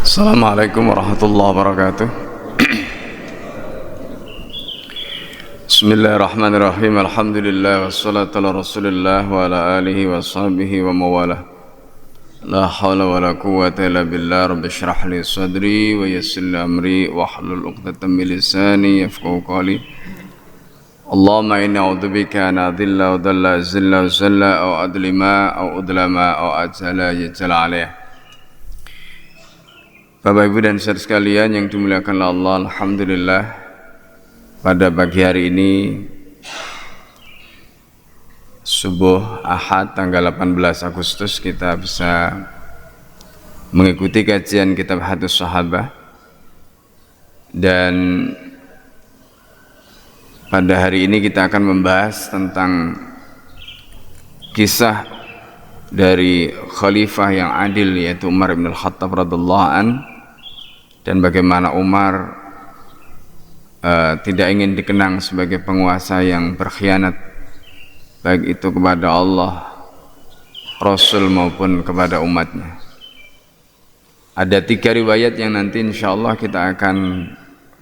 Assalamualaikum warahmatullahi wabarakatuh. Bismillahirrahmanirrahim. Alhamdulillah wassalatu ala Rasulillah wa ala alihi wa sahbihi wa mawalah. La hawla wa la quwwata illa billah. Rabbi shrah li sadri wa yassir li amri wa hlul 'uqdatam min lisani yafqahu qawli. Allahumma inni a'udzubika an adilla wa dalla zilla wa zalla aw adlima aw udlama aw ajala yajala alaih. Bapak Ibu dan saudara sekalian yang dimuliakan Allah, alhamdulillah pada pagi hari ini subuh Ahad tanggal 18 Agustus kita bisa mengikuti kajian kitab Hadits Sahabah, dan pada hari ini kita akan membahas tentang kisah dari khalifah yang adil, yaitu Umar bin Al-Khattab radhiyallahu an, dan bagaimana Umar tidak ingin dikenang sebagai penguasa yang berkhianat, baik itu kepada Allah, Rasul maupun kepada umatnya. Ada 3 riwayat yang nanti insyaallah kita akan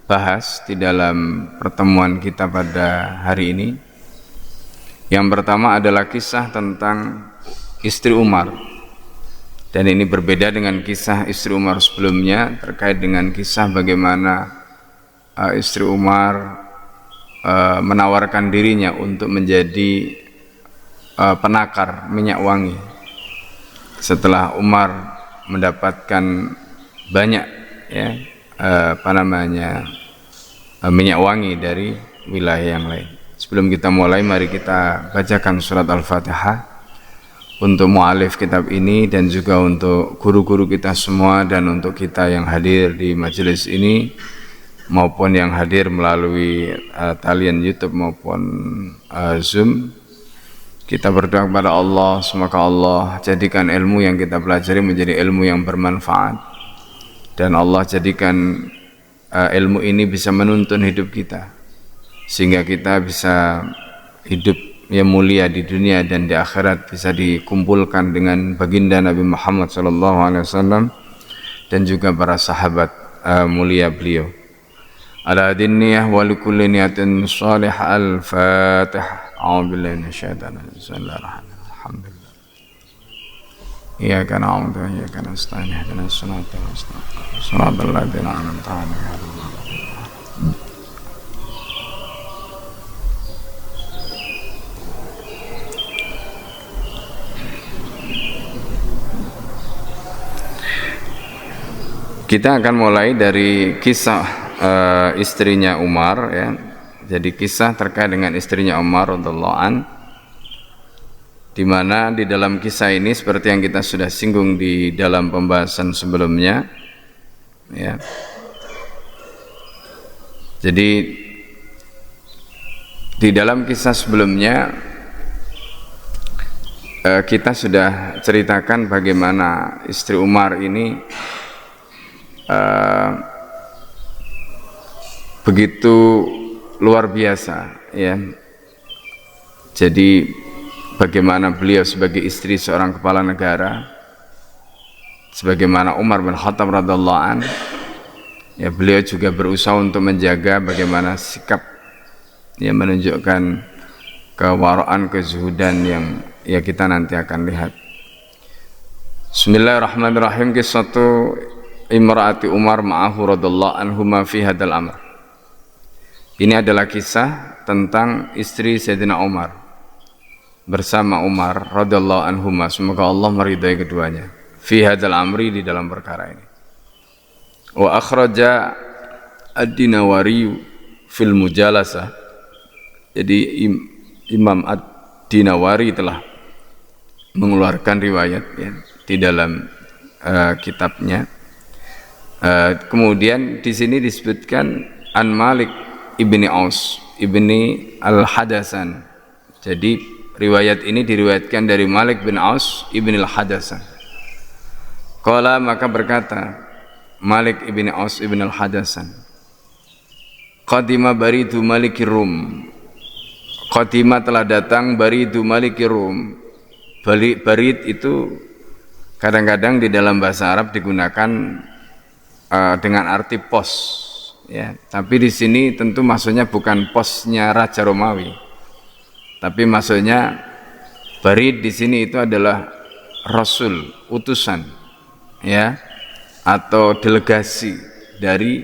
bahas di dalam pertemuan kita pada hari ini. Yang pertama adalah kisah tentang istri Umar, dan ini berbeda dengan kisah istri Umar sebelumnya terkait dengan kisah bagaimana istri Umar menawarkan dirinya untuk menjadi penakar minyak wangi setelah Umar mendapatkan banyak minyak wangi dari wilayah yang lain. Sebelum kita mulai, mari kita bacakan surat Al-Fatihah untuk mu'alif kitab ini, dan juga untuk guru-guru kita semua, dan untuk kita yang hadir di majelis ini maupun yang hadir melalui talian YouTube maupun Zoom. Kita berdoa kepada Allah, semoga Allah jadikan ilmu yang kita pelajari menjadi ilmu yang bermanfaat, dan Allah jadikan ilmu ini bisa menuntun hidup kita sehingga kita bisa hidup yang mulia di dunia dan di akhirat, bisa dikumpulkan dengan baginda Nabi Muhammad SAW dan juga para sahabat mulia beliau. Ala diniyah wa likulli niyatin salih. Al-Fatihah. A'udzubillahi minasyaitonir rajim. Bismillahirrahmanirrahim. Alhamdulillah. Iyyaka na'budu wa iyyaka nasta'in. Ihdinas siratal mustaqim. Shiratal ladzina an'amta 'alaihim. Kita akan mulai dari kisah istrinya Umar, ya. Jadi kisah terkait dengan istrinya Umar radhiyallahu an, di mana di dalam kisah ini seperti yang kita sudah singgung di dalam pembahasan sebelumnya, ya. Jadi di dalam kisah sebelumnya kita sudah ceritakan bagaimana istri Umar ini begitu luar biasa, ya. Jadi bagaimana beliau sebagai istri seorang kepala negara, sebagaimana Umar bin Khattab radhiyallahu an, ya, beliau juga berusaha untuk menjaga bagaimana sikap yang menunjukkan kewaraan, kezuhudan yang ya kita nanti akan lihat. Bismillahirrahmanirrahim. Kisatu imraati Umar ma'ahu radhiyallahu anhuma fi hadal amr. Ini adalah kisah tentang istri Sayyidina Umar bersama Umar radhiyallahu anhuma, semoga Allah meridai keduanya, fi hadal amri, di dalam perkara ini. Wa akhraja ad-Dinawari fil mujalasah. Jadi Imam ad-Dinawari telah mengeluarkan riwayat, ya, di dalam kitabnya. Kemudian di sini disebutkan an Malik ibni Aus ibni Al-Hadasan. Jadi riwayat ini diriwayatkan dari Malik bin Aus ibni Al-Hadasan. Qala, maka berkata Malik ibni Aus ibni Al-Hadasan, qadima baridu malikir Rum. Qadima telah datang baridu malikir Rum. Barid itu kadang-kadang di dalam bahasa Arab digunakan dengan arti pos, ya. Tapi di sini tentu maksudnya bukan posnya Raja Romawi, tapi maksudnya barid di sini itu adalah rasul, utusan, ya, atau delegasi dari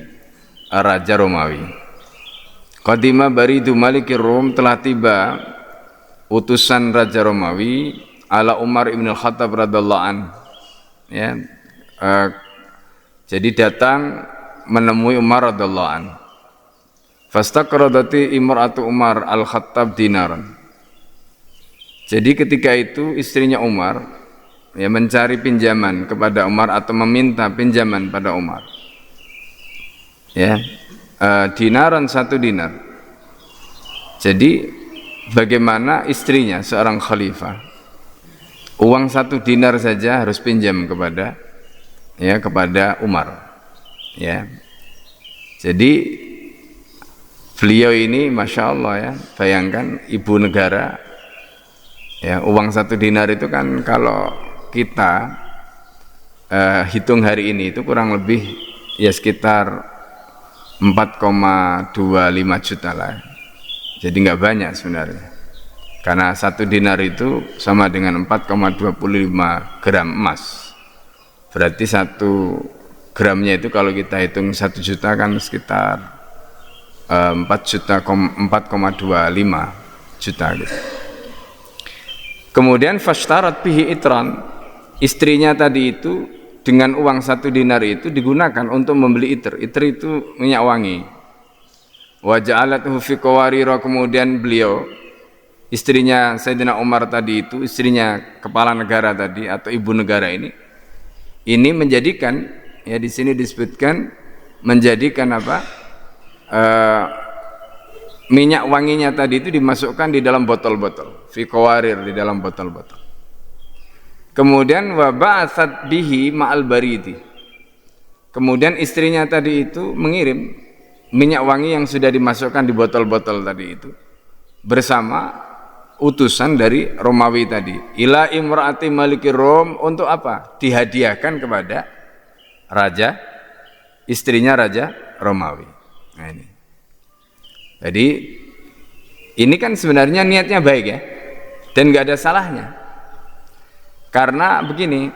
Raja Romawi. Qadima baridu malikir Rum, telah tiba utusan Raja Romawi ala Umar ibn al-Khattab radhiyallahu an, ya, jadi datang menemui Umar radhiyallahu an. Fastaqradati imra'atu Umar al-Khattab dinaran. Jadi ketika itu istrinya Umar, ya, mencari pinjaman kepada Umar atau meminta pinjaman pada Umar, ya, dinaran, 1 dinar. Jadi bagaimana istrinya seorang khalifah uang 1 dinar saja harus pinjam kepada, ya, kepada Umar, ya. Jadi beliau ini masya Allah, ya, bayangkan ibu negara, ya, uang 1 dinar itu kan kalau kita hitung hari ini itu kurang lebih ya sekitar 4,25 juta lah. Jadi nggak banyak sebenarnya, karena 1 dinar itu sama dengan 4,25 gram emas. Berarti 1 gramnya itu kalau kita hitung 1 juta kan sekitar 4,25 juta gitu. Kemudian fashtarat bihi itran, istrinya tadi itu dengan uang 1 dinar itu digunakan untuk membeli itr. Itr itu minyak wangi. Wa ja'alathu fi qawarira, kemudian beliau, istrinya Sayyidina Umar tadi itu, istrinya kepala negara tadi atau ibu negara ini menjadikan, ya, di sini disebutkan menjadikan apa? Minyak wanginya tadi itu dimasukkan di dalam botol-botol, fi qawarir, di dalam botol-botol. Kemudian wa ba'atsat bihi ma'al baridi. Kemudian istrinya tadi itu mengirim minyak wangi yang sudah dimasukkan di botol-botol tadi itu bersama utusan dari Romawi tadi, ila imraati malikir Rom, untuk apa? Dihadiahkan kepada raja, istrinya Raja Romawi. Nah ini. Jadi ini kan sebenarnya niatnya baik, ya, dan nggak ada salahnya. Karena begini,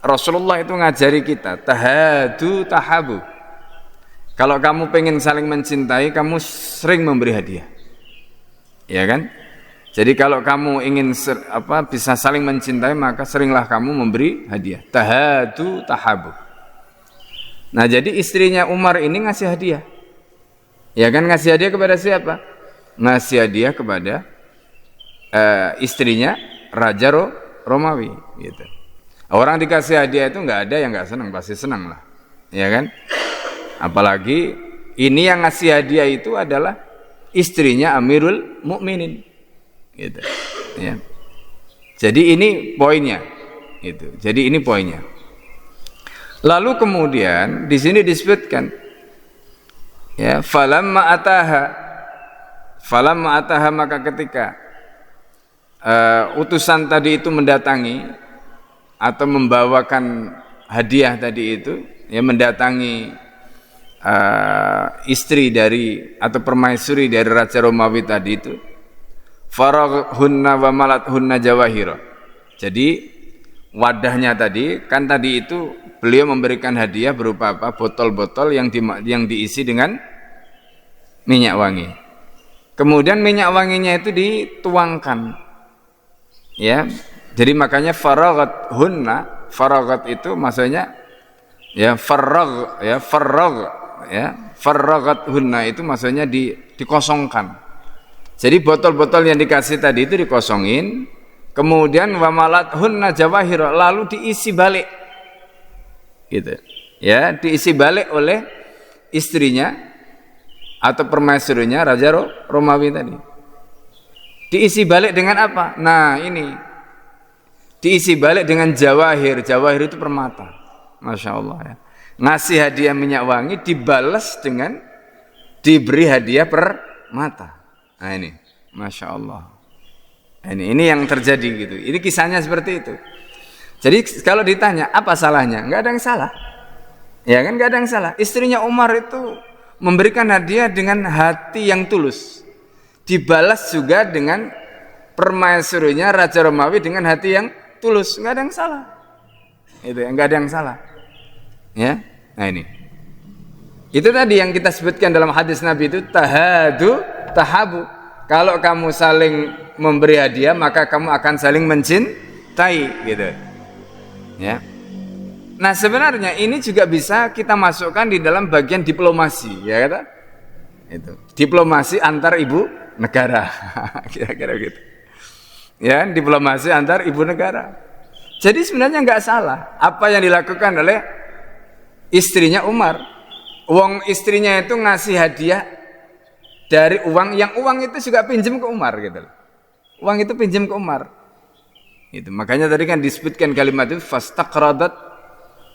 Rasulullah itu ngajari kita tahadu tahabu. Kalau kamu pengen saling mencintai, kamu sering memberi hadiah, ya kan? Jadi kalau kamu ingin bisa saling mencintai, maka seringlah kamu memberi hadiah. Tahadu tahabu. Nah, jadi istrinya Umar ini ngasih hadiah, ya kan? Ngasih hadiah kepada siapa? Ngasih hadiah kepada istrinya Raja Romawi, gitu. Orang dikasih hadiah itu nggak ada yang nggak senang, pasti senang lah, ya kan? Apalagi ini yang ngasih hadiah itu adalah istrinya Amirul Mukminin, gitu, ya. Jadi ini poinnya, gitu. Jadi ini poinnya. Lalu kemudian di sini disebutkan, ya, falamma ataha, maka ketika utusan tadi itu mendatangi atau membawakan hadiah tadi itu, ya, mendatangi istri dari atau permaisuri dari Raja Romawi tadi itu, faraghunna wa malathunna jawahira. Jadi wadahnya tadi kan tadi itu beliau memberikan hadiah berupa apa? Botol-botol yang diisi dengan minyak wangi. Kemudian minyak wanginya itu dituangkan, ya. Jadi makanya faraghat itu maksudnya, ya, faraghat hunna itu maksudnya dikosongkan. Jadi botol-botol yang dikasih tadi itu dikosongin, kemudian wamalat hunna jawahir, lalu diisi balik, gitu, ya, diisi balik oleh istrinya atau permaisurinya Raja Romawi tadi. Diisi balik dengan apa? Nah ini diisi balik dengan jawahir. Jawahir itu permata, masya Allah, ya. Ngasih hadiah minyak wangi dibalas dengan diberi hadiah permata. Nah ini, masya Allah. Ini yang terjadi gitu. Ini kisahnya seperti itu. Jadi kalau ditanya apa salahnya, nggak ada yang salah. Ya kan, nggak ada yang salah. Istrinya Umar itu memberikan hadiah dengan hati yang tulus, dibalas juga dengan permaisurinya Raja Romawi dengan hati yang tulus, nggak ada yang salah. Itu nggak ada yang salah. Ya, nah ini. Itu tadi yang kita sebutkan dalam hadis Nabi itu tahadu tahabu. Kalau kamu saling memberi hadiah, maka kamu akan saling mencintai, gitu. Ya. Nah, sebenarnya ini juga bisa kita masukkan di dalam bagian diplomasi, ya kata? Itu. Diplomasi antar ibu negara. Kira-kira gitu. Ya, diplomasi antar ibu negara. Jadi sebenarnya nggak salah apa yang dilakukan oleh istrinya Umar. Uang istrinya itu ngasih hadiah dari uang yang uang itu juga pinjam ke Umar, gitu. Uang itu pinjam ke Umar. Itu makanya tadi kan disebutkan kalimat itu fastaqradat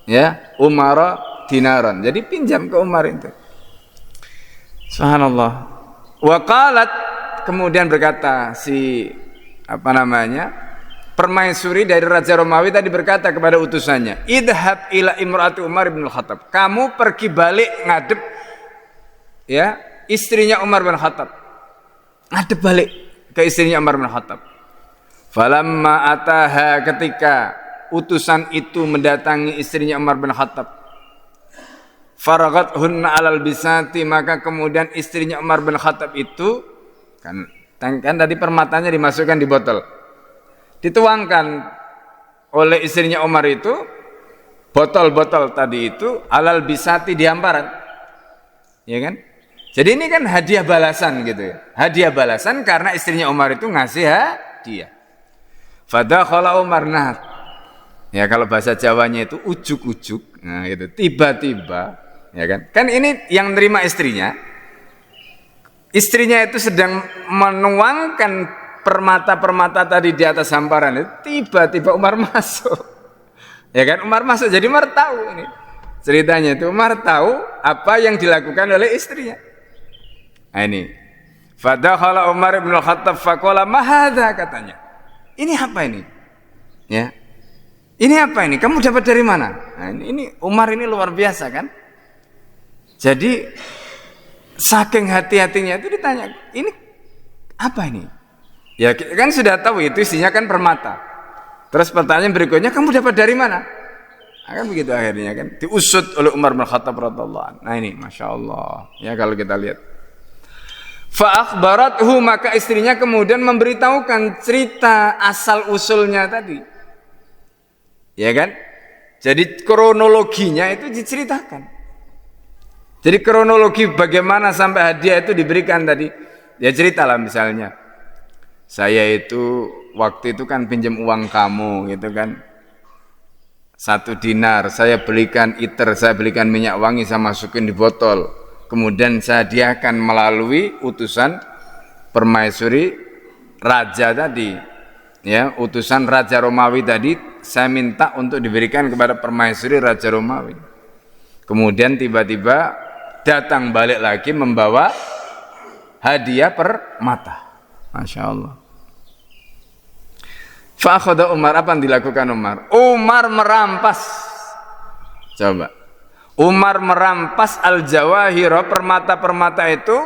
ya Umara dinaran. Jadi pinjam ke Umar itu. Subhanallah. Wa qalat, kemudian berkata si permaisuri dari Raja Romawi tadi berkata kepada utusannya, idhab ila imraati Umar bin Khattab. Kamu pergi balik ngadep ya istrinya Umar bin Khattab. Ngadep balik ke istrinya Umar bin Khattab. Falamma ataha, ketika utusan itu mendatangi istrinya Umar bin Khattab, faragathunna alal bisati, maka kemudian istrinya Umar bin Khattab itu kan tadi permatanya dimasukkan di botol, dituangkan oleh istrinya Umar itu botol-botol tadi itu alal bisati di hamparan, ya kan? Jadi ini kan hadiah balasan gitu ya, hadiah balasan karena istrinya Umar itu ngasih hadiah. Fadakhala Umar, nah ya kalau bahasa Jawanya itu ujuk-ujuk, nah gitu, tiba-tiba, ya kan? Kan ini yang nerima istrinya itu sedang menuangkan permata-permata tadi di atas hamparan itu, tiba-tiba Umar masuk, ya kan? Umar masuk, jadi Umar tahu ini ceritanya itu, Umar tahu apa yang dilakukan oleh istrinya. Nah ini, fadakhala Umar bin Khattab faqala ma hadza, katanya, ini apa ini? Ya. Ini apa ini? Kamu dapat dari mana? Nah, ini Umar ini luar biasa kan? Jadi saking hati-hatinya itu ditanya, ini apa ini? Ya kan sudah tahu itu isinya kan permata. Terus pertanyaan berikutnya, kamu dapat dari mana? Nah, kan begitu akhirnya kan diusut oleh Umar bin Khattab radhiyallahu anhu. Nah ini Masya Allah ya kalau kita lihat. Fa akhbarathu, maka istrinya kemudian memberitahukan cerita asal usulnya tadi. Ya kan? Jadi kronologinya itu diceritakan. Jadi kronologi bagaimana sampai hadiah itu diberikan tadi. Ya ceritalah misalnya, saya itu waktu itu kan pinjam uang kamu gitu kan, 1 dinar, saya belikan iter, saya belikan minyak wangi, saya masukin di botol, kemudian saya hadiahkan melalui utusan permaisuri raja tadi, ya utusan Raja Romawi tadi, saya minta untuk diberikan kepada permaisuri Raja Romawi. Kemudian tiba-tiba datang balik lagi membawa hadiah permata. Masya Allah. Fa'akhadha Umar, apa yang dilakukan Umar? Umar merampas. Coba. Umar merampas al-jawahiro, permata-permata itu.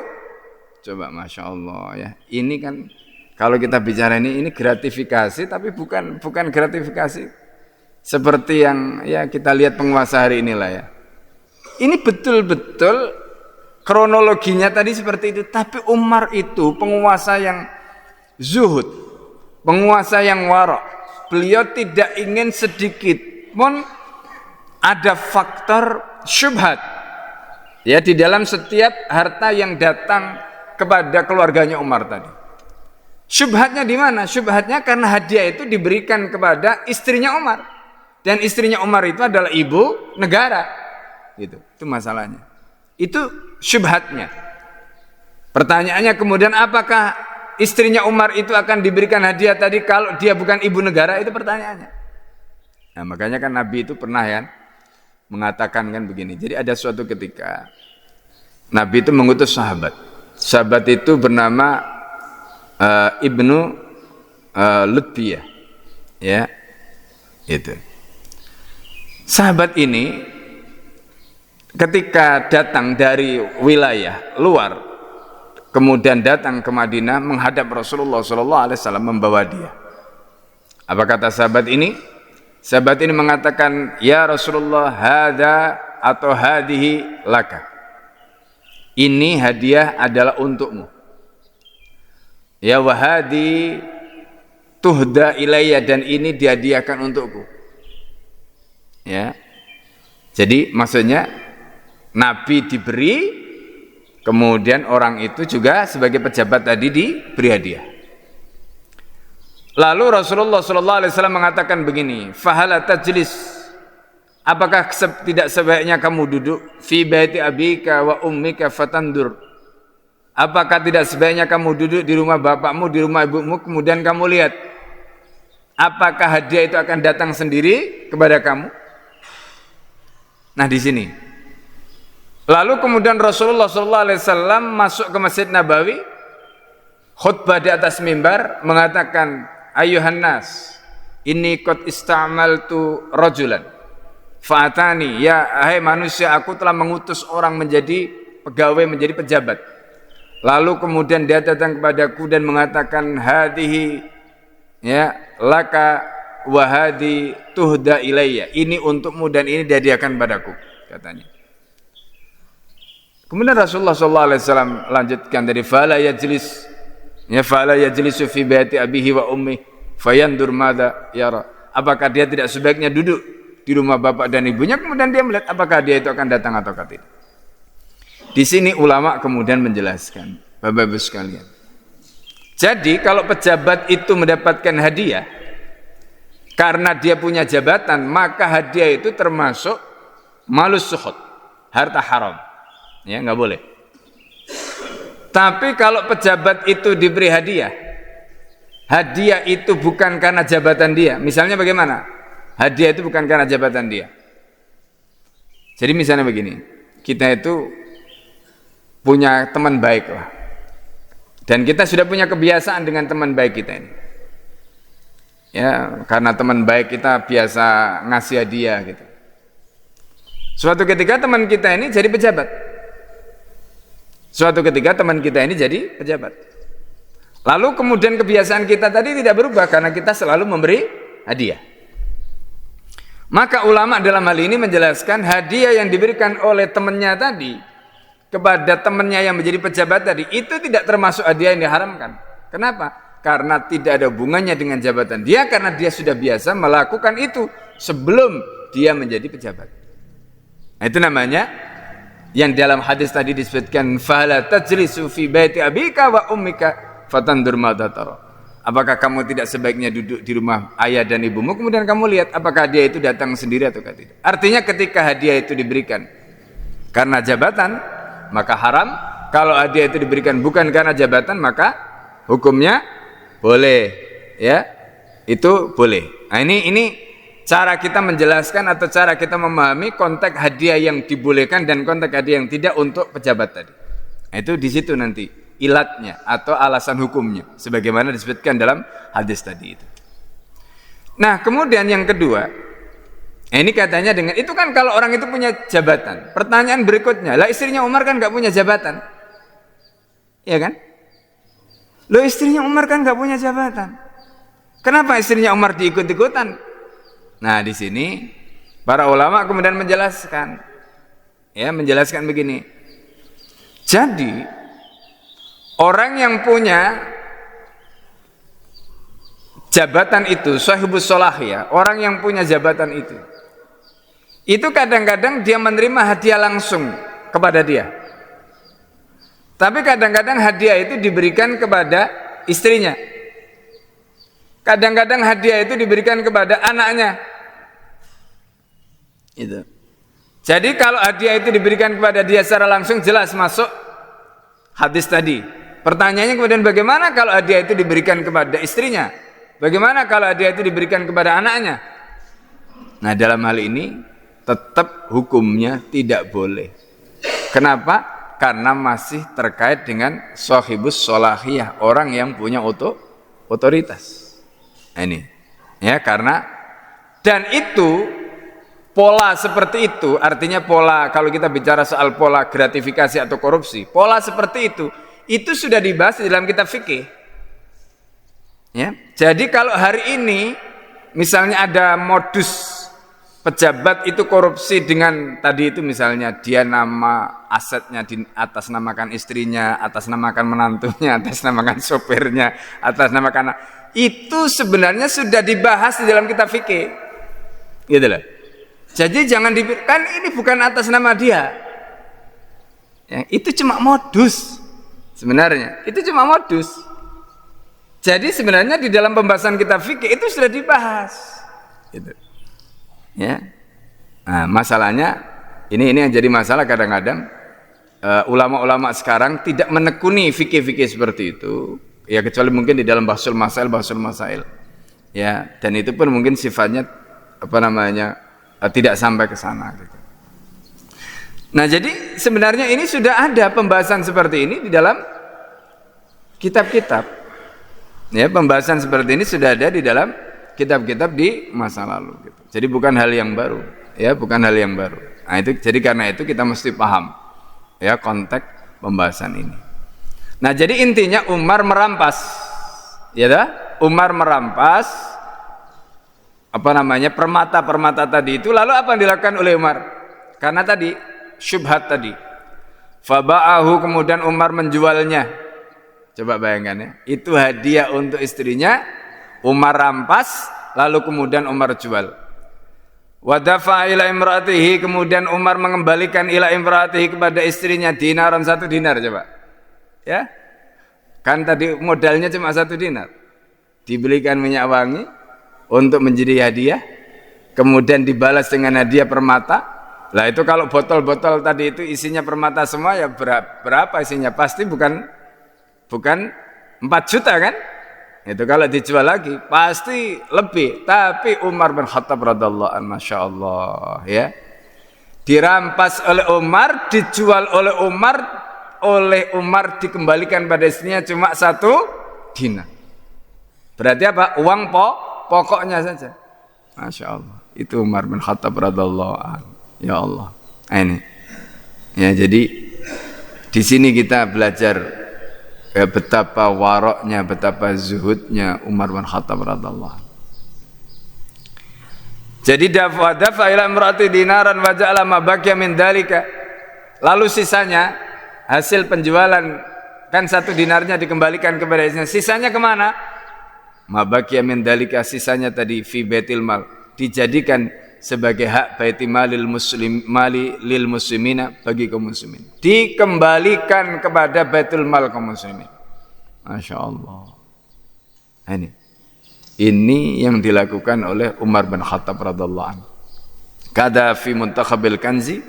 Coba, Masya Allah ya. Ini kan kalau kita bicara ini gratifikasi, tapi bukan gratifikasi seperti yang ya kita lihat penguasa hari inilah ya. Ini betul-betul kronologinya tadi seperti itu, tapi Umar itu penguasa yang zuhud, penguasa yang wara'. Beliau tidak ingin sedikit pun ada faktor syubhat ya di dalam setiap harta yang datang kepada keluarganya Umar tadi. Syubhatnya di mana? Syubhatnya karena hadiah itu diberikan kepada istrinya Umar, dan istrinya Umar itu adalah ibu negara. Gitu. Itu masalahnya. Itu syubhatnya. Pertanyaannya kemudian, apakah istrinya Umar itu akan diberikan hadiah tadi kalau dia bukan ibu negara? Itu pertanyaannya. Nah, makanya kan Nabi itu pernah ya mengatakan kan begini. Jadi ada suatu ketika Nabi itu mengutus sahabat. Sahabat itu bernama Ibnu Lutbiyah. Ya. Itu. Sahabat ini ketika datang dari wilayah luar, kemudian datang ke Madinah menghadap Rasulullah SAW membawa dia. Apa kata sahabat ini? Sahabat ini mengatakan, ya Rasulullah, hada atau hadihi laka. Ini hadiah adalah untukmu. Ya wahadi tuhda ilayya, dan ini dihadiahkan untukku. Ya. Jadi maksudnya Nabi diberi, kemudian orang itu juga sebagai pejabat tadi diberi hadiah. Lalu Rasulullah SAW mengatakan begini, fahala tajlis, apakah tidak sebaiknya kamu duduk fi baiti abika wa ummika fatandur, apakah tidak sebaiknya kamu duduk di rumah bapakmu, di rumah ibumu, kemudian kamu lihat apakah hadiah itu akan datang sendiri kepada kamu. Nah di sini lalu kemudian Rasulullah SAW masuk ke Masjid Nabawi, khutbah di atas mimbar, mengatakan, ayuhan nas, inni qad ista'maltu rajulan fa'atani, ya hai manusia, aku telah mengutus orang menjadi pegawai, menjadi pejabat. Lalu kemudian dia datang kepadaku dan mengatakan, hadihi ya laka wa hadi tuhda ilayya, ini untukmu dan ini dihadiahkan padaku, katanya. Kemudian Rasulullah SAW lanjutkan dari fala yajlis, ya fala yajlisu fi baiti abihi wa ummi fayandur madza yara, apakah dia tidak sebaiknya duduk di rumah bapak dan ibunya, kemudian dia melihat apakah dia itu akan datang atau tidak. Di sini ulama kemudian menjelaskan, Bapak Ibu sekalian, jadi kalau pejabat itu mendapatkan hadiah karena dia punya jabatan, maka hadiah itu termasuk malus suhud, harta haram. Ya, nggak boleh. Tapi kalau pejabat itu diberi hadiah, hadiah itu bukan karena jabatan dia. Misalnya bagaimana? Hadiah itu bukan karena jabatan dia. Jadi misalnya begini, kita itu punya teman baik lah, dan kita sudah punya kebiasaan dengan teman baik kita ini. Ya, karena teman baik kita biasa ngasih hadiah gitu. Suatu ketika teman kita ini jadi pejabat. Suatu ketika teman kita ini jadi pejabat. Lalu kemudian kebiasaan kita tadi tidak berubah karena kita selalu memberi hadiah. Maka ulama dalam hal ini menjelaskan hadiah yang diberikan oleh temannya tadi kepada temannya yang menjadi pejabat tadi itu tidak termasuk hadiah yang diharamkan. Kenapa? Karena tidak ada hubungannya dengan jabatan dia, karena dia sudah biasa melakukan itu sebelum dia menjadi pejabat. Nah, itu namanya yang dalam hadis tadi disebutkan fala tajlisu fi baiti abika wa ummika fatandur madza tara. Apakah kamu tidak sebaiknya duduk di rumah ayah dan ibumu, kemudian kamu lihat apakah dia itu datang sendiri atau tidak. Artinya ketika hadiah itu diberikan karena jabatan maka haram, kalau hadiah itu diberikan bukan karena jabatan maka hukumnya boleh, ya. Itu boleh. Nah, ini cara kita menjelaskan atau cara kita memahami konteks hadiah yang dibolehkan dan konteks hadiah yang tidak untuk pejabat tadi. Nah, itu di situ nanti ilatnya atau alasan hukumnya sebagaimana disebutkan dalam hadis tadi itu. Nah, kemudian yang kedua, ini katanya dengan itu kan kalau orang itu punya jabatan. Pertanyaan berikutnya, lah istrinya Umar kan nggak punya jabatan, ya kan? Loh, istrinya Umar kan nggak punya jabatan. Kenapa istrinya Umar diikut-ikutan? Nah, di sini para ulama kemudian menjelaskan, ya, menjelaskan begini. Jadi orang yang punya jabatan itu, sahibus sholahiyah, orang yang punya jabatan itu kadang-kadang dia menerima hadiah langsung kepada dia. Tapi kadang-kadang hadiah itu diberikan kepada istrinya. Kadang-kadang hadiah itu diberikan kepada anaknya. Itu. Jadi kalau hadiah itu diberikan kepada dia secara langsung jelas masuk hadis tadi. Pertanyaannya kemudian bagaimana kalau hadiah itu diberikan kepada istrinya? Bagaimana kalau hadiah itu diberikan kepada anaknya? Nah, dalam hal ini tetap hukumnya tidak boleh. Kenapa? Karena masih terkait dengan sahibus sholahiyah, orang yang punya otoritas. Nah, ini ya, karena dan itu Pola seperti itu, artinya pola, kalau kita bicara soal pola gratifikasi atau korupsi, pola seperti itu sudah dibahas di dalam kitab fikih. Ya, jadi kalau hari ini misalnya ada modus pejabat itu korupsi dengan tadi itu, misalnya dia nama asetnya di atas namakan istrinya, atas namakan menantunya, atas namakan sopirnya, atas namakan, itu sebenarnya sudah dibahas di dalam kitab fikih, gitu loh. Jadi jangan kan ini bukan atas nama dia, ya, itu cuma modus sebenarnya, itu cuma modus. Jadi sebenarnya di dalam pembahasan kitab fikih itu sudah dibahas, gitu. Ya, nah, masalahnya ini yang jadi masalah kadang-kadang ulama-ulama sekarang tidak menekuni fikih-fikih seperti itu, ya kecuali mungkin di dalam bahsul masail, ya, dan itu pun mungkin sifatnya tidak sampai ke sana gitu. Nah, jadi sebenarnya ini sudah ada pembahasan seperti ini di dalam kitab-kitab. Ya, pembahasan seperti ini sudah ada di dalam kitab-kitab di masa lalu gitu. Jadi bukan hal yang baru, ya, bukan hal yang baru. Nah, itu jadi karena itu kita mesti paham ya konteks pembahasan ini. Nah, jadi intinya Umar merampas, ya dah? Umar merampas permata tadi itu. Lalu apa yang dilakukan oleh Umar? Karena tadi syubhat tadi, faba'ahu, kemudian Umar menjualnya. Coba bayangkan ya, itu hadiah untuk istrinya, Umar rampas, lalu kemudian Umar jual. Wadafa ila imraatihi, kemudian Umar mengembalikan ila imraatihi kepada istrinya dinaran, 1 dinar. Coba ya, kan tadi modalnya cuma 1 dinar, dibelikan minyak wangi untuk menjadi hadiah, kemudian dibalas dengan hadiah permata. Lah itu kalau botol-botol tadi itu isinya permata semua, ya berapa isinya? Pasti bukan 4 juta kan? Itu kalau dijual lagi pasti lebih. Tapi Umar bin Khattab radhiyallahu anhu, masya Allah ya, dirampas oleh Umar, dijual oleh Umar dikembalikan pada istrinya cuma 1 dinar. Berarti apa? Uang pokoknya saja. Masya Allah, itu Umar bin Khattab radhiyallahu anhu. Ya Allah, ini ya, jadi di sini kita belajar betapa waroknya, betapa zuhudnya Umar bin Khattab radhiyallahu anhu. Jadi dafa ila imraati dinaran wa ja'ala ma baqiya min dalika, lalu sisanya hasil penjualan, kan 1 dinarnya dikembalikan kepada istrinya, sisanya kemana? Mabaqiya min dalika, sisanya tadi fi baitil mal, dijadikan sebagai hak baitul malil lil muslimina, bagi kaum muslimin, dikembalikan kepada baitul mal kaum muslimin. Masya Allah. Ini yang dilakukan oleh Umar bin Khattab radhiyallahu anhu. Kada fi muntakhabil kanzi,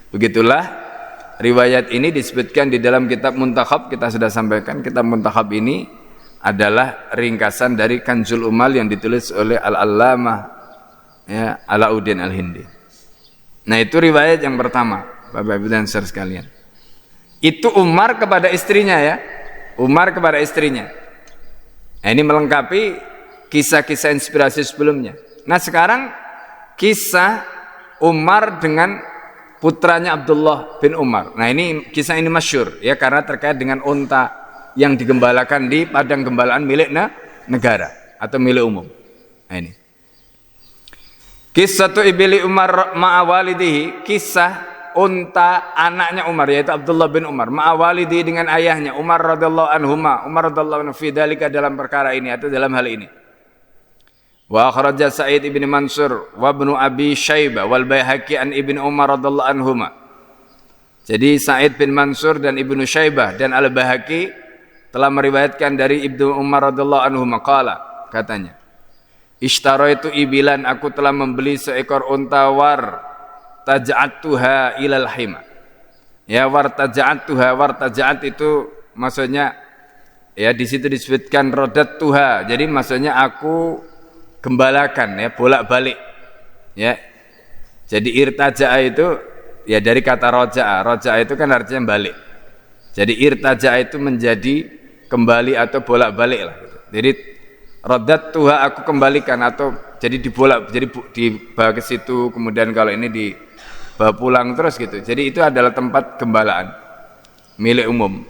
begitulah riwayat ini disebutkan di dalam kitab Muntakhab. Kita sudah sampaikan kitab Muntakhab ini adalah ringkasan dari Kanzul Umal yang ditulis oleh Al-Allamah ya, Alauddin Al-Hindi. Nah, itu riwayat yang pertama, Bapak Ibu dan saudara sekalian. Itu Umar kepada istrinya ya. Umar kepada istrinya. Nah, ini melengkapi kisah-kisah inspirasi sebelumnya. Nah, sekarang kisah Umar dengan putranya Abdullah bin Umar. Nah, ini kisah ini masyhur ya, karena terkait dengan unta yang digembalakan di padang gembalaan milik negara atau milik umum. Nah, ini kisah ibli Umar ma'awalidihi, kisah unta anaknya Umar, yaitu Abdullah bin Umar, ma'awalidihi, dengan ayahnya Umar radhiyallahu anhuma, Umar radhiyallahu anhu fi dalika, dalam perkara ini atau dalam hal ini. Wa akhraja Sa'id ibn Mansur wa ibnu Abi Syaibah wal Baihaqi an ibn Umar radhiyallahu anhuma. Jadi Sa'id bin Mansur dan Ibnu Syaibah dan Al-Baihaqi telah meriwayatkan dari Ibnu Umar radhiyallahu anhu, maqala, katanya, ishtaraitu ibilan, aku telah membeli seekor unta, war taj'atuha ilal hima. Ya, war taj'at itu maksudnya ya, di situ disebutkan rodat tuha, jadi maksudnya aku gembalakan ya, bolak-balik ya. Jadi irtaja'a itu ya dari kata roja'a itu kan artinya balik. Jadi irtaja'a itu menjadi kembali atau bolak-balik lah gitu. Jadi Raddattuha, aku kembalikan, atau jadi dibawa ke situ, kemudian kalau ini dibawa pulang terus gitu. Jadi itu adalah tempat gembalaan milik umum.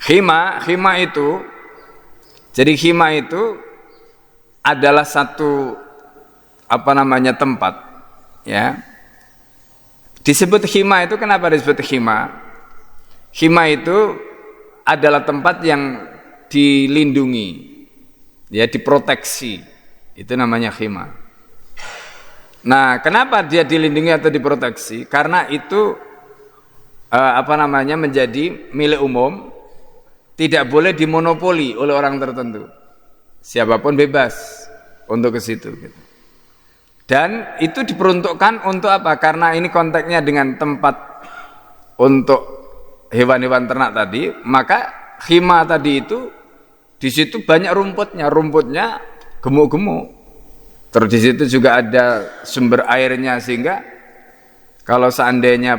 Khima itu, jadi khima itu adalah satu tempat, ya. Disebut khima itu kenapa disebut khima? Khima itu adalah tempat yang dilindungi, ya, diproteksi. Itu namanya khima. Nah, kenapa dia dilindungi atau diproteksi? Karena itu menjadi milik umum, tidak boleh dimonopoli oleh orang tertentu. Siapapun bebas untuk ke situ gitu. Dan itu diperuntukkan untuk apa? Karena ini konteksnya dengan tempat untuk hewan-hewan ternak tadi, maka khima tadi itu di situ banyak rumputnya gemuk-gemuk. Terus di situ juga ada sumber airnya, sehingga kalau seandainya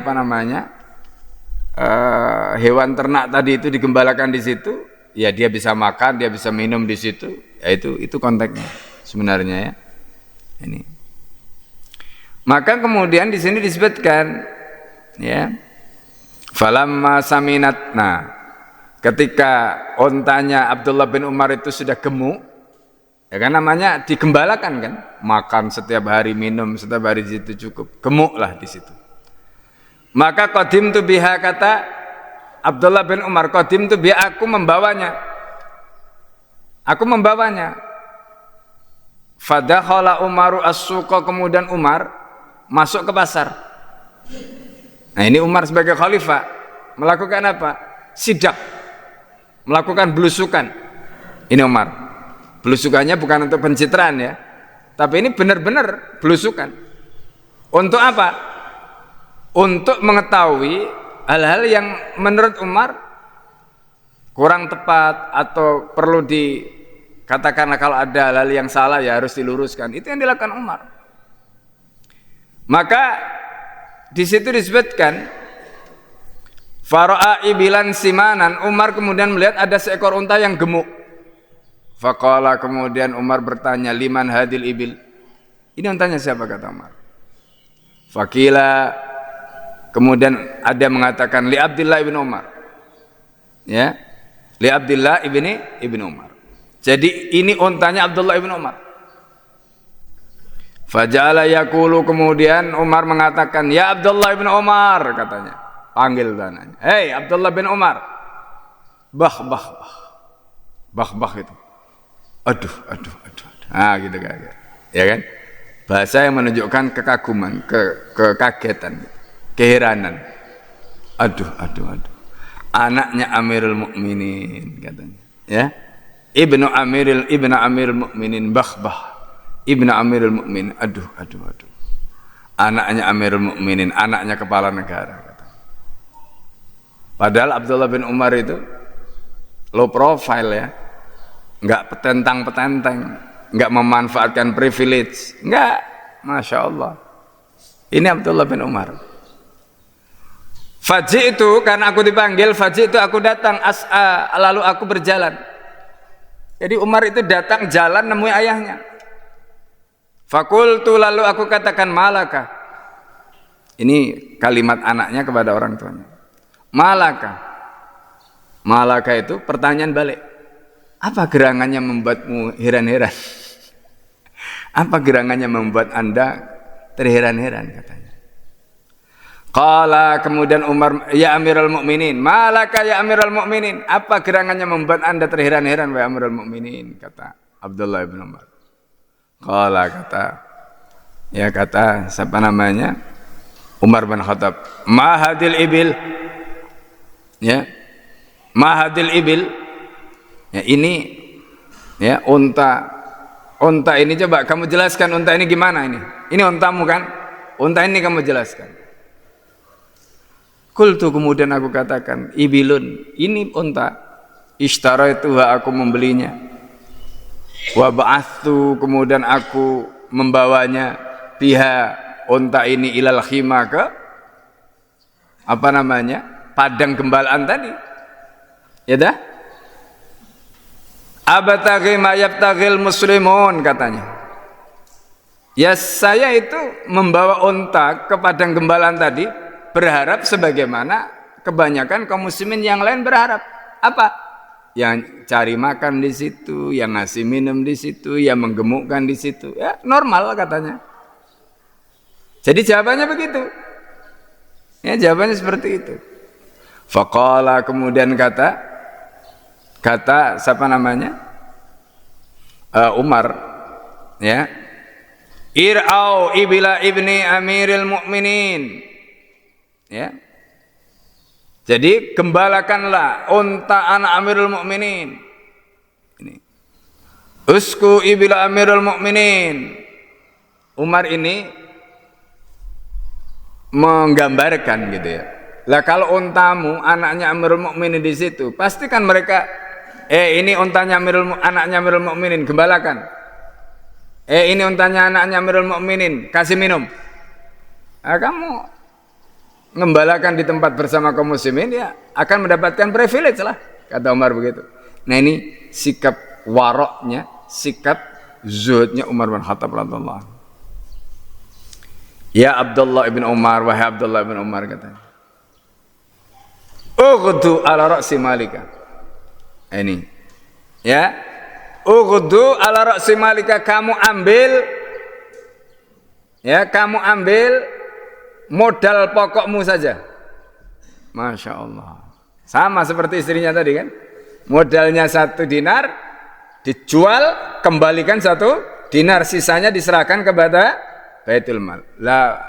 hewan ternak tadi itu digembalakan di situ, ya dia bisa makan, dia bisa minum di situ. Ya itu konteksnya sebenarnya, ya. Ini. Maka kemudian di sini disebutkan, ya, falamma saminat. Nah, ketika ontanya Abdullah bin Umar itu sudah gemuk, ya kan, namanya digembalakan kan, makan setiap hari, minum setiap hari, di situ cukup, gemuklah di situ. Maka qadimtu biha, kata Abdullah bin Umar, qadimtu biha, aku membawanya. Fadakhala Umaru as-suqa, kemudian Umar masuk ke pasar. Nah, ini Umar sebagai khalifah melakukan apa? Sidak, melakukan belusukan. Ini Umar. Belusukannya bukan untuk pencitraan, ya, tapi ini benar-benar belusukan. Untuk apa? Untuk mengetahui hal-hal yang menurut Umar kurang tepat atau perlu dikatakanlah, kalau ada hal-hal yang salah ya harus diluruskan. Itu yang dilakukan Umar. Maka di situ disebutkan fara'a ibilan simanan, Umar kemudian melihat ada seekor unta yang gemuk. Faqala, kemudian Umar bertanya, liman hadil ibil, ini untanya siapa, kata Umar. Faqila, kemudian ada mengatakan li Abdullah ibn Umar, ya, li Abdullah ibn Umar. Jadi ini untanya Abdullah ibn Umar. Faja'ala yaqulu, kemudian Umar mengatakan, ya Abdullah bin Umar, katanya, panggil tananya, hei Abdullah bin Umar, bah itu, aduh, nah gitu kan, ya kan, bahasa yang menunjukkan kekaguman, kekagetan, keheranan, aduh, anaknya Amirul Mukminin, katanya, ya, ibnu Amirul Mukminin, bah Ibnu Amirul Mukminin, aduh. Anaknya Amirul Mukminin, anaknya kepala negara, kata. Padahal Abdullah bin Umar itu low profile, ya. Enggak petentang-petenteng, enggak memanfaatkan privilege, enggak. Masya Allah. Ini Abdullah bin Umar. Faji itu, karena aku dipanggil, faji itu aku datang, lalu aku berjalan. Jadi Umar itu datang jalan nemui ayahnya. Fakultu, lalu aku katakan, malaka. Ini kalimat anaknya kepada orang tuanya. Malaka itu pertanyaan balik. Apa gerangannya membuatmu heran-heran? Apa gerangannya membuat Anda terheran-heran, katanya. Qala, kemudian Umar, ya Amirul Mukminin, malaka ya Amirul Mukminin, apa gerangannya membuat Anda terheran-heran, wahai Amirul Mukminin, kata Abdullah bin Umar. Qala, kata siapa namanya, Umar bin Khattab, mahadil ibil, ya, mahadil ibil, ya, ini, ya, unta ini, coba kamu jelaskan unta ini gimana ini untamu kan, unta ini kamu jelaskan. Qultu, kemudian aku katakan, ibilun, ini unta, ishtaratuha, aku membelinya, wa ba'athu, kemudian aku membawanya, biha, unta ini, ilal khima, ke padang gembalaan tadi, ya dah. Abtaghi ma yabtaghil muslimun, katanya. Ya saya itu membawa unta ke padang gembalaan tadi berharap sebagaimana kebanyakan kaum muslimin yang lain berharap. Apa? Yang cari makan di situ, yang ngasih minum di situ, yang menggemukkan di situ. Ya normal katanya. Jadi jawabannya begitu. Ya jawabannya seperti itu. Faqala, kemudian kata siapa namanya? Umar, ya. Ir'au ibila ibni amiril mu'minin. Ya. Jadi gembalakanlah unta anak amirul mu'minin. Ini. Usku ibila amirul mu'minin. Umar ini menggambarkan gitu ya. Lah kalau untamu anaknya amirul mu'minin di situ, pastikan mereka ini untanya anaknya amirul mu'minin, gembalakan. Ini untanya anaknya amirul mu'minin, kasih minum. Nah, kamu ngembalakan di tempat bersama kaum muslimin, ya akan mendapatkan privilege lah, kata Umar begitu. Nah ini sikap waroknya, sikap zuhudnya Umar bin Khattab radhiyallahu anhu. Ya Abdullah ibn Umar, wahai Abdullah ibn Umar, katanya, ughdu ala ra'si malika. Ini ya, ughdu ala ra'si malika, kamu ambil modal pokokmu saja. Masya Allah. Sama seperti istrinya tadi kan, modalnya 1 dinar, dijual, kembalikan 1 dinar, sisanya diserahkan kepada Baitul Mal. Lah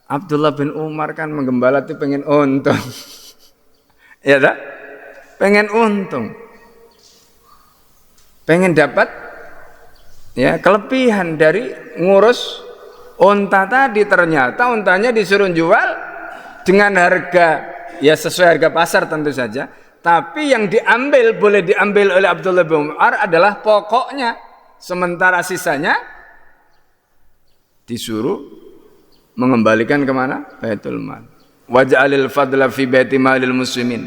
Abdullah bin Umar kan menggembala itu pengen untung. Ya tak? Pengen untung. Pengen dapat ya kelebihan dari ngurus unta tadi. Ternyata untanya disuruh jual dengan harga ya sesuai harga pasar tentu saja. Tapi yang diambil, boleh diambil oleh Abdullah bin Umar adalah pokoknya. Sementara sisanya disuruh mengembalikan kemana? Baitul Mal. Waj'alil fadla fi baiti malil muslimin,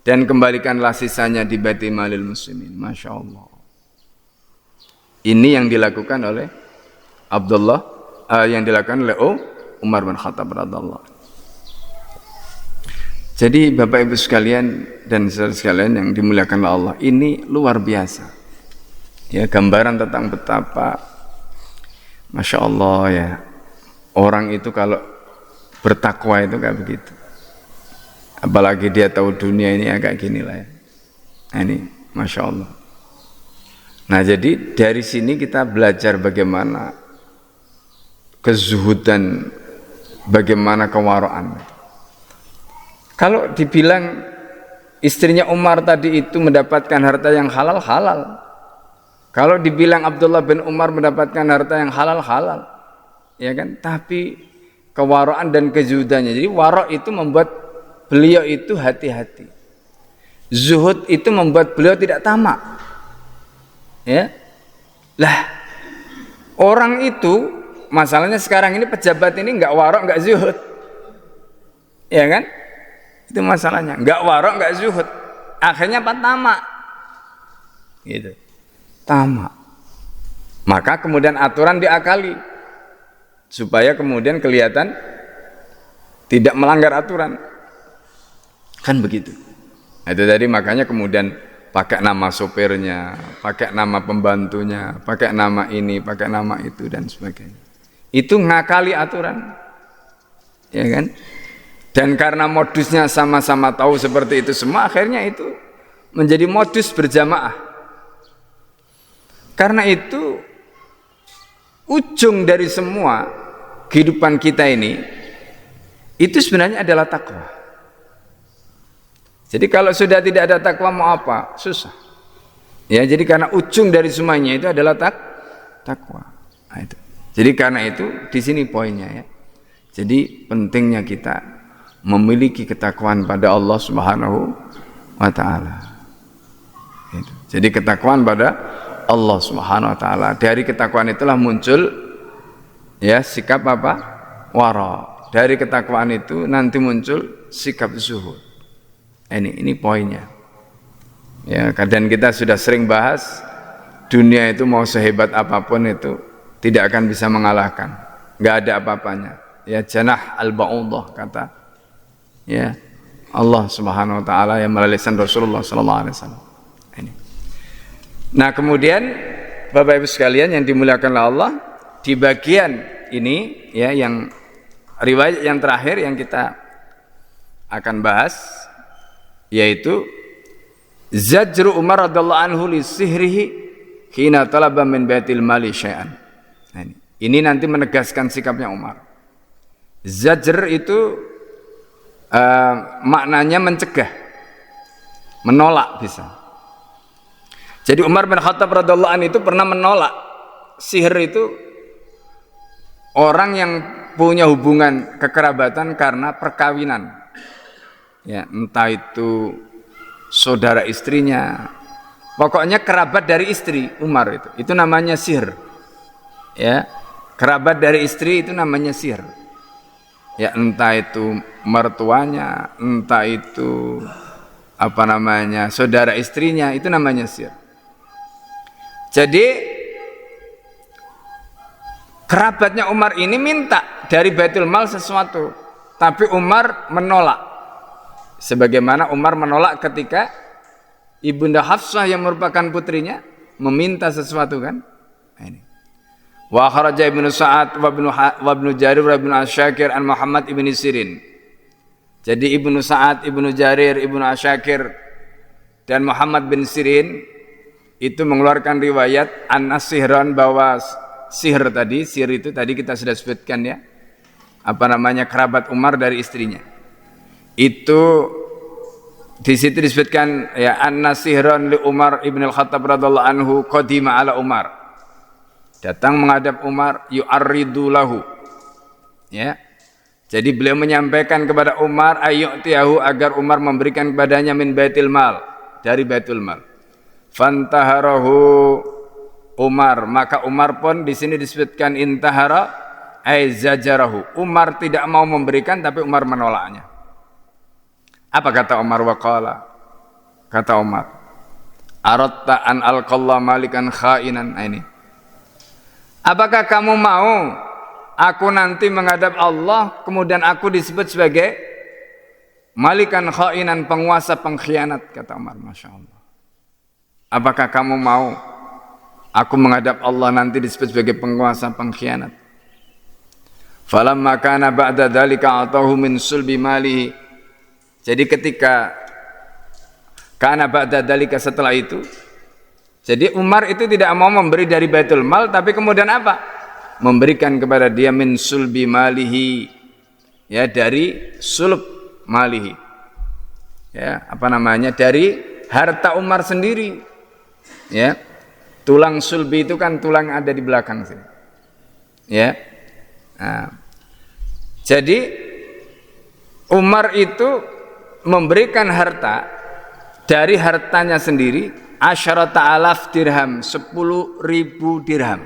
dan kembalikanlah sisanya di baiti malil muslimin. Masya Allah. Ini yang dilakukan oleh Abdullah, yang dilakukan oleh Umar bin Khattab radhiyallahu. Jadi Bapak Ibu sekalian dan saudara sekalian yang dimuliakan Allah, ini luar biasa. Ya, gambaran tentang betapa Masya Allah ya, orang itu kalau bertakwa itu kayak begitu. Apalagi dia tahu dunia ini agak gini lah ya. Nah, ini Masya Allah. Nah jadi dari sini kita belajar bagaimana kezuhudan, bagaimana kewaraan. Kalau dibilang istrinya Umar tadi itu mendapatkan harta yang halal. Kalau dibilang Abdullah bin Umar mendapatkan harta yang halal, ya kan? Tapi kewaraan dan kezuhudannya. Jadi warok itu membuat beliau itu hati-hati. Zuhud itu membuat beliau tidak tamak. Ya, lah orang itu masalahnya sekarang ini pejabat ini nggak warok, nggak zuhud, ya kan? Itu masalahnya, nggak warok, nggak zuhud. Akhirnya apa? Tamak, gitu. Tamak. Maka kemudian aturan diakali supaya kemudian kelihatan tidak melanggar aturan. Kan begitu. Itu tadi makanya kemudian pakai nama sopirnya, pakai nama pembantunya, pakai nama ini, pakai nama itu dan sebagainya. Itu ngakali aturan. Ya kan? Dan karena modusnya sama-sama tahu seperti itu semua, akhirnya itu menjadi modus berjamaah. Karena itu ujung dari semua kehidupan kita ini itu sebenarnya adalah takwa. Jadi kalau sudah tidak ada takwa mau apa? Susah. Ya, jadi karena ujung dari semuanya itu adalah takwa. Nah, itu. Jadi karena itu di sini poinnya ya. Jadi pentingnya kita memiliki ketakwaan pada Allah Subhanahu wa taala. Jadi ketakwaan pada Allah Subhanahu wa taala. Dari ketakwaan itulah muncul ya sikap apa? Wara. Dari ketakwaan itu nanti muncul sikap zuhud. Ini poinnya. Ya, dan kita sudah sering bahas dunia itu mau sehebat apapun itu tidak akan bisa mengalahkan, nggak ada apa-apanya. Ya, janah al-ba'udah kata ya Allah Subhanahu wa taala yang melalui lisan Rasulullah sallallahu alaihi wasallam. Ini. Nah, kemudian Bapak Ibu sekalian yang dimuliakan oleh Allah, di bagian ini ya yang riwayat yang terakhir yang kita akan bahas yaitu Zajru Umar radhiyallahu anhu li sihrihi hina talaba min baitil mali syai'an. Nah, ini nanti menegaskan sikapnya Umar. Zajr itu maknanya mencegah, menolak bisa. Jadi Umar bin Khattab radhiyallahu anhu itu pernah menolak sihir itu orang yang punya hubungan kekerabatan karena perkawinan. Ya, entah itu saudara istrinya, pokoknya kerabat dari istri Umar itu namanya sihir. Ya, kerabat dari istri itu namanya sihir. Ya, entah itu mertuanya, entah itu apa namanya saudara istrinya, itu namanya sihir. Jadi kerabatnya Umar ini minta dari Baitul Mal sesuatu, tapi Umar menolak. Sebagaimana Umar menolak ketika Ibunda Hafsah yang merupakan putrinya meminta sesuatu kan. Ini. Wa kharaja Ibnu Sa'ad wa Ibnu Jarir wa Ibnu Asyakir an Muhammad ibn Sirin. Jadi Ibnu Sa'ad, Ibnu Jarir, Ibnu Asyakir dan Muhammad bin Sirin itu mengeluarkan riwayat an-sihran bahwa sihir itu tadi kita sudah sebutkan ya. Apa namanya kerabat Umar dari istrinya. Itu di situ disebutkan ya an-sihran li Umar ibn al-Khattab radhiyallahu anhu qadima ala Umar. Datang menghadap Umar yu'arridu lahu. Ya. Jadi beliau menyampaikan kepada Umar ayyutiyahu agar Umar memberikan kepadanya min baitil mal, dari baitul mal. Fantaharahu Umar, maka Umar pun di sini disebutkan intahara ay zajarahu. Umar tidak mau memberikan tapi Umar menolaknya. Apa kata Umar waqala? Kata Umar, aratta an alqalla malikan khainan. Ini. Apakah kamu mau aku nanti menghadap Allah kemudian aku disebut sebagai malikan khainan, penguasa pengkhianat, kata Umar. Masya Allah. Apakah kamu mau aku menghadap Allah nanti disebut sebagai penguasa pengkhianat? Falamma kana ba'da dzalika atahu min sulbi malihi. Jadi ketika kana ba'da dzalika, setelah itu, jadi Umar itu tidak mau memberi dari Baitul Mal, tapi kemudian apa? Memberikan kepada dia min sulbi malihi, ya dari sulb malihi, ya apa namanya dari harta Umar sendiri, ya tulang sulbi itu kan tulang ada di belakang sini, ya. Nah, jadi Umar itu memberikan harta dari hartanya sendiri asyarata alaf dirham, 10.000 dirham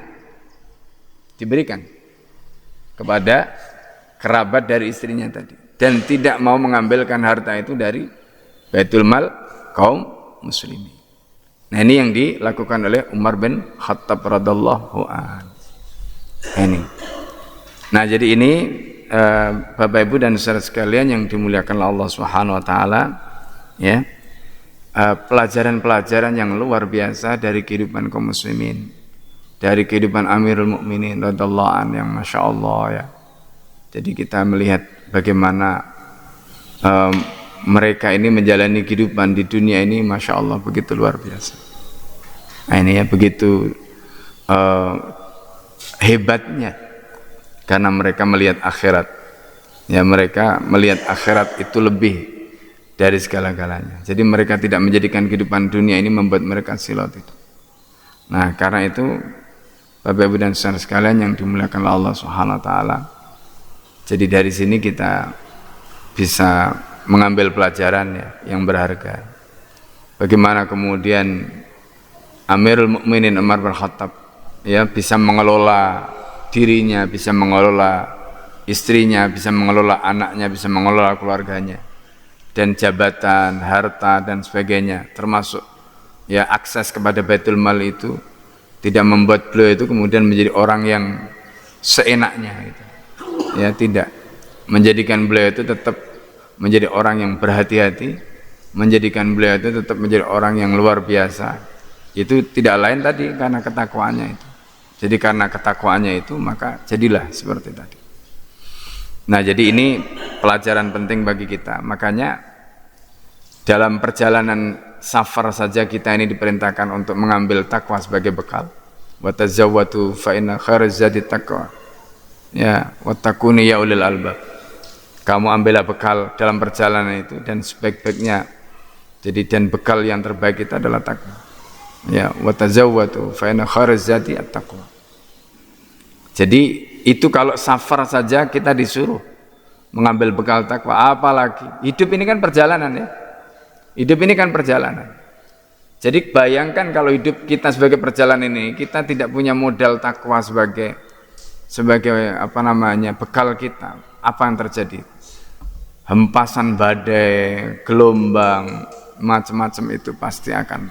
diberikan kepada kerabat dari istrinya tadi, dan tidak mau mengambilkan harta itu dari Baitul Mal kaum muslimin. Nah, ini yang dilakukan oleh Umar bin Khattab radhiyallahu anhu. Ini. Nah, jadi ini Bapak Ibu dan saudara sekalian yang dimuliakan Allah Subhanahu wa taala, ya. Pelajaran-pelajaran yang luar biasa dari kehidupan kaum muslimin, dari kehidupan Amirul Mukminin radhiyallahu anhu yang Masya Allah, ya. Jadi kita melihat bagaimana mereka ini menjalani kehidupan di dunia ini Masya Allah begitu luar biasa. Nah, ini ya begitu hebatnya, karena mereka melihat akhirat, ya mereka melihat akhirat itu lebih dari segala-galanya. Jadi mereka tidak menjadikan kehidupan dunia ini membuat mereka silau itu. Nah, karena itu Bapak Ibu dan saudara sekalian yang dimuliakan Allah Subhanahu wa taala, jadi dari sini kita bisa mengambil pelajaran ya yang berharga. Bagaimana kemudian Amirul Mukminin Umar bin Khattab ya bisa mengelola dirinya, bisa mengelola istrinya, bisa mengelola anaknya, bisa mengelola keluarganya, dan jabatan, harta dan sebagainya, termasuk ya akses kepada Baitul Mal itu tidak membuat beliau itu kemudian menjadi orang yang seenaknya gitu. Ya tidak, menjadikan beliau itu tetap menjadi orang yang berhati-hati, menjadikan beliau itu tetap menjadi orang yang luar biasa. Itu tidak lain tadi karena ketakwaannya itu. Jadi karena ketakwaannya itu maka jadilah seperti tadi. Nah, jadi ini pelajaran penting bagi kita. Makanya dalam perjalanan safar saja kita ini diperintahkan untuk mengambil takwa sebagai bekal. Wa tazawwatu fa inna khairaz zadi taqwa. Ya, wattaquni ya ulil albab. Kamu ambillah bekal dalam perjalanan itu dan sebaik-baiknya jadi dan bekal yang terbaik itu adalah takwa. Ya, wa tazawwatu fa inna khairaz zadi at-taqwa. Jadi itu kalau safar saja kita disuruh mengambil bekal takwa, apalagi hidup ini kan perjalanan ya. Hidup ini kan perjalanan. Jadi bayangkan kalau hidup kita sebagai perjalanan ini, kita tidak punya modal takwa sebagai bekal kita, apa yang terjadi? Hempasan badai, gelombang, macam-macam itu pasti akan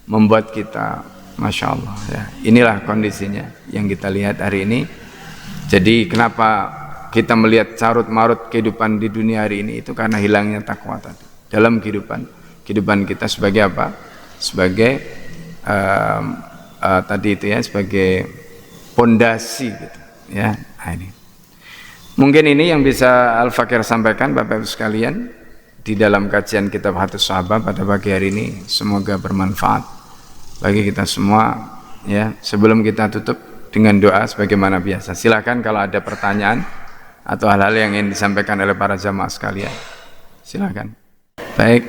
membuat kita, masya Allah ya. Inilah kondisinya yang kita lihat hari ini. Jadi kenapa kita melihat carut marut kehidupan di dunia hari ini itu karena hilangnya takwa tadi dalam kehidupan kita sebagai apa? Sebagai tadi itu ya, sebagai pondasi gitu ya. Nah, ini mungkin ini yang bisa Al-Fakir sampaikan Bapak Ibu sekalian di dalam kajian kitab Hadits Sahabah pada pagi hari ini. Semoga bermanfaat bagi kita semua ya. Sebelum kita tutup dengan doa sebagaimana biasa, silakan kalau ada pertanyaan atau hal-hal yang ingin disampaikan oleh para jamaah sekalian, silakan. Baik,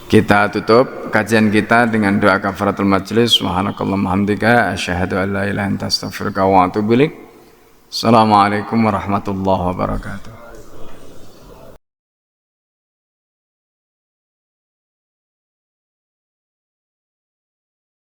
kita tutup kajian kita dengan doa kafaratul majlis. Subhanakallahumma hamdika asyhadu an la ilaha illa anta astaghfiruka wa atubu ilaik. Assalamualaikum warahmatullahi wabarakatuh.